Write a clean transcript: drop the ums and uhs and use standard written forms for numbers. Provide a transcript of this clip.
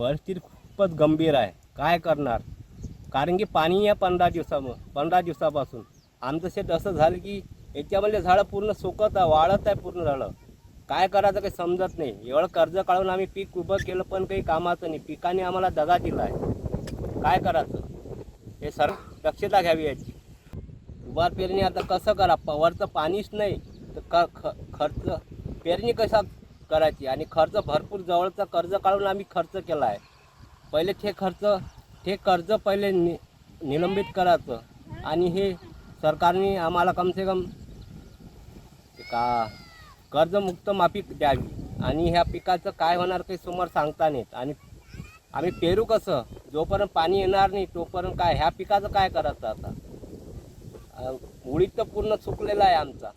परिस्थिती खूपच गंभीर आहे. काय करणार? कारण की पाणी या 15 दिवसापासून आमचं शेत असं झालं की याच्यामध्ये झाडं पूर्ण सुकत आहे, वाळत आहे पूर्ण झाडं. काय करायचं काही समजत नाही. एवढं कर्ज काढून आम्ही पीक उभं केलं पण काही कामाचं नाही. पिकाने आम्हाला दगा दिला आहे. काय करायचं? हे सर दक्षता घ्यावी याची. उभार पेरणी आता कसं करा? वरचं पाणीच नाही तर खर्च पेरणी कशा करायची? आणि खर्च भरपूर जवळचा कर्ज काढून आम्ही खर्च केला आहे. पहिले ते कर्ज पहिले निलंबित करायचं आणि हे सरकारने आम्हाला कम से कम का कर्जमुक्त माफी द्यावी. आणि ह्या पिकाचं काय होणार काही समोर सांगता नाहीत. आणि आम्ही पेरू कसं? जोपर्यंत पाणी येणार नाही तोपर्यंत काय ह्या पिकाचं काय करायचं आता? उडीद तर पूर्ण सुकलेला आहे आमचा.